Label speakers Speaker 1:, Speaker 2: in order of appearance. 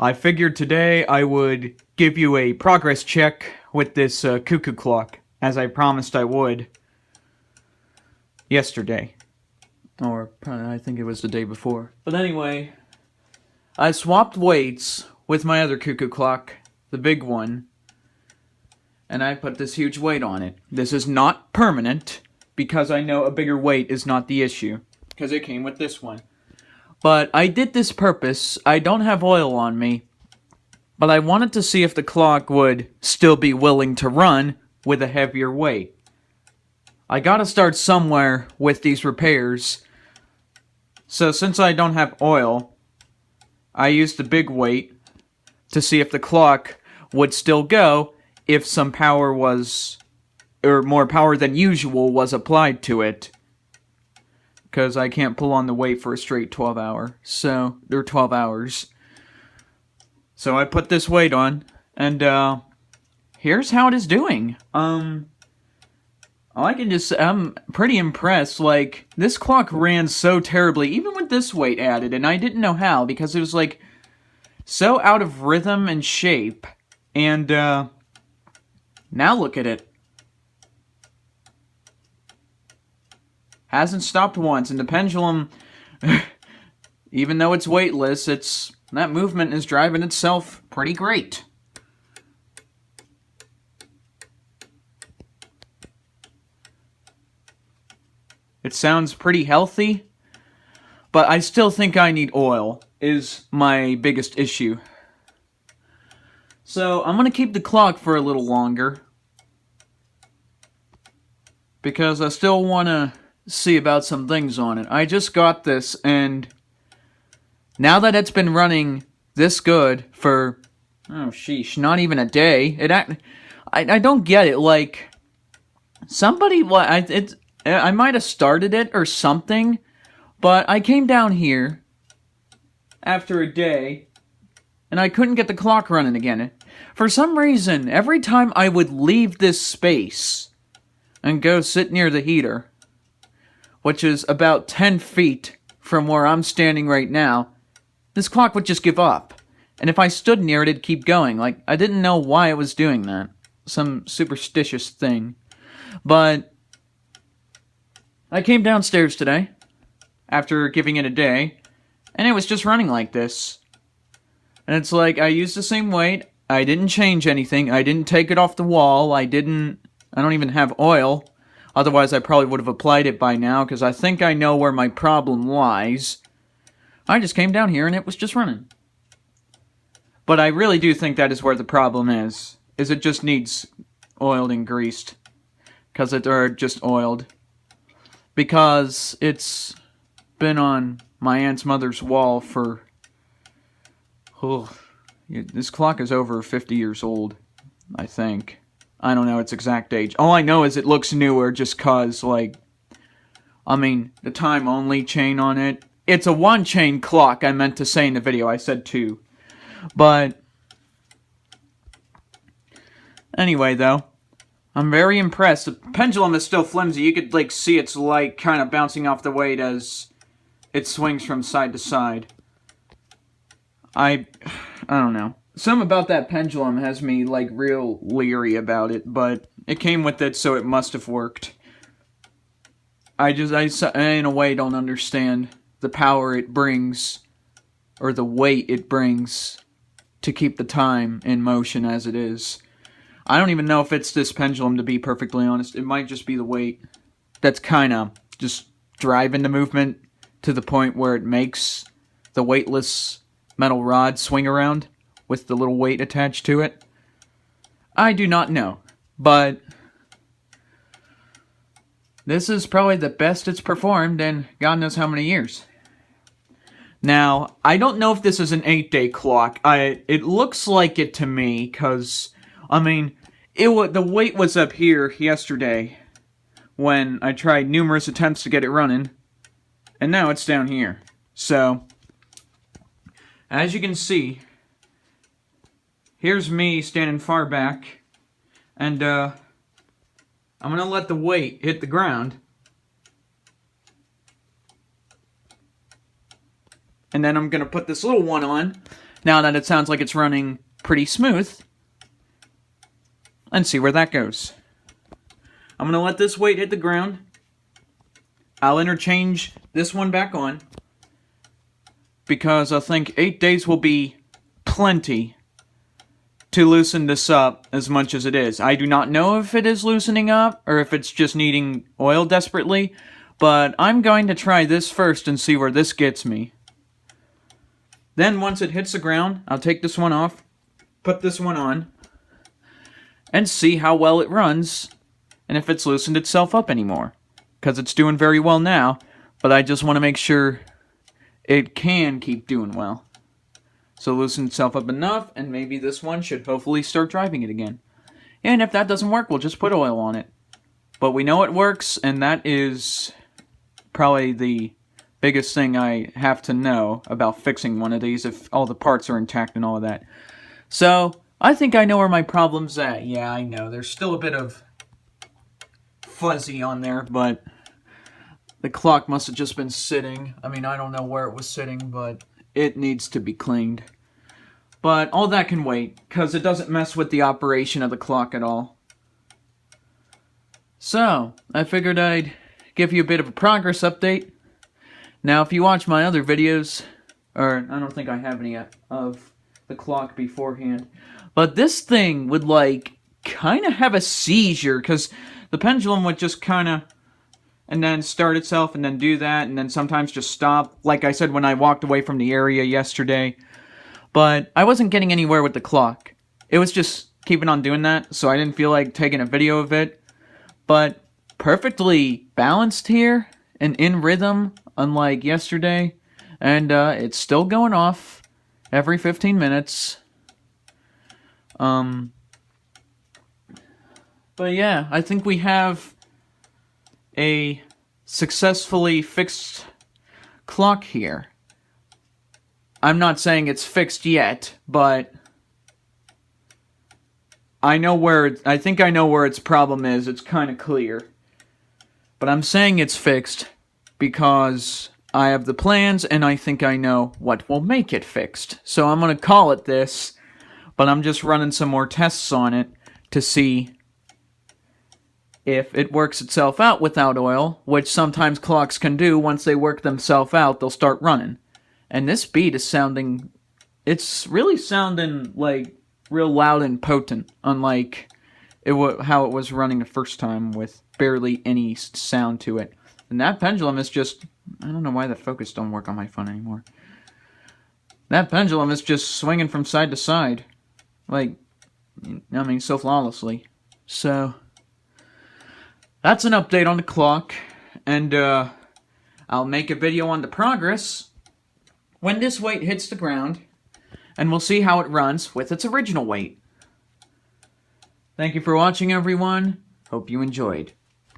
Speaker 1: I figured today I would give you a progress check with this Cuckoo clock, as I promised I would yesterday. Or I think it was the day before. But anyway, I swapped weights with my other Cuckoo clock, the big one, and I put this huge weight on it. This is not permanent, because I know a bigger weight is not the issue, because it came with this one. But I did this purpose. I don't have oil on me, but I wanted to see if the clock would still be willing to run with a heavier weight. I gotta start somewhere with these repairs. So since I don't have oil, I used the big weight to see if the clock would still go if some power was, or more power than usual was applied to it. Because I can't pull on the weight for a straight 12 hours. So I put this weight on, and here's how it is doing. I'm pretty impressed. Like, this clock ran so terribly, even with this weight added, and I didn't know how, because it was, like, so out of rhythm and shape. And, now look at it. Hasn't stopped once, and the pendulum, even though it's weightless, that movement is driving itself pretty great. It sounds pretty healthy, but I still think I need oil, is my biggest issue. So I'm going to keep the clock for a little longer, because I still want to see about some things on it. I just got this, and now that it's been running this good for, not even a day, I don't get it. Like, I might have started it or something, but I came down here after a day, and I couldn't get the clock running again. For some reason, every time I would leave this space and go sit near the heater, which is about 10 feet from where I'm standing right now, this clock would just give up. And if I stood near it, it'd keep going. Like, I didn't know why it was doing that. Some superstitious thing. But I came downstairs today, after giving it a day, and it was just running like this. And it's like, I used the same weight, I didn't change anything, I didn't take it off the wall, I don't even have oil. Otherwise, I probably would have applied it by now, because I think I know where my problem lies. I just came down here, and it was just running. But I really do think that is where the problem is it just needs oiled and greased. Or just oiled. Because it's been on my aunt's mother's wall for... this clock is over 50 years old, I think. I don't know its exact age. All I know is it looks newer just cause, the time only chain on it. It's a one chain clock, I meant to say in the video. I said two. But anyway, though, I'm very impressed. The pendulum is still flimsy. You could, see its light kind of bouncing off the weight as it swings from side to side. I don't know. Something about that pendulum has me, real leery about it, but it came with it, so it must have worked. I in a way, don't understand the power it brings, or the weight it brings, to keep the time in motion as it is. I don't even know if it's this pendulum, to be perfectly honest. It might just be the weight that's kind of just driving the movement to the point where it makes the weightless metal rod swing around with the little weight attached to it. I do not know, but this is probably the best it's performed in God knows how many years. Now, I don't know if this is an 8-day clock. It looks like it to me, because, the weight was up here yesterday when I tried numerous attempts to get it running, and now it's down here. So, as you can see, here's me standing far back, and I'm going to let the weight hit the ground. And then I'm going to put this little one on, now that it sounds like it's running pretty smooth, and see where that goes. I'm going to let this weight hit the ground. I'll interchange this one back on, because I think 8 days will be plenty to loosen this up as much as it is. I do not know if it is loosening up or if it's just needing oil desperately, but I'm going to try this first and see where this gets me. Then once it hits the ground, I'll take this one off, put this one on, and see how well it runs and if it's loosened itself up anymore. Because it's doing very well now, but I just want to make sure it can keep doing well. So loosen itself up enough, and maybe this one should hopefully start driving it again. And if that doesn't work, we'll just put oil on it. But we know it works, and that is probably the biggest thing I have to know about fixing one of these, if all the parts are intact and all of that. So, I think I know where my problem's at. Yeah, I know. There's still a bit of fuzzy on there, but the clock must have just been sitting. I mean, I don't know where it was sitting, but it needs to be cleaned. But all that can wait, because it doesn't mess with the operation of the clock at all. So, I figured I'd give you a bit of a progress update. Now, if you watch my other videos, or I don't think I have any yet, of the clock beforehand, but this thing would, like, kind of have a seizure, because the pendulum would just kind of, and then start itself, and then do that, and then sometimes just stop, like I said when I walked away from the area yesterday. But I wasn't getting anywhere with the clock. It was just keeping on doing that, so I didn't feel like taking a video of it. But perfectly balanced here, and in rhythm, unlike yesterday, and it's still going off every 15 minutes. But yeah, I think we have a successfully fixed clock here. I'm not saying it's fixed yet, but I think I know where its problem is. It's kind of clear. But I'm saying it's fixed because I have the plans and I think I know what will make it fixed. So I'm going to call it this, but I'm just running some more tests on it to see if it works itself out without oil, which sometimes clocks can do. Once they work themselves out, they'll start running. And this beat is sounding, it's really sounding like real loud and potent, unlike how it was running the first time with barely any sound to it. And that pendulum is just, I don't know why the focus don't work on my phone anymore. That pendulum is just swinging from side to side. Like, I mean, so flawlessly. So, that's an update on the clock. And, I'll make a video on the progress when this weight hits the ground. And we'll see how it runs with its original weight. Thank you for watching, everyone. Hope you enjoyed.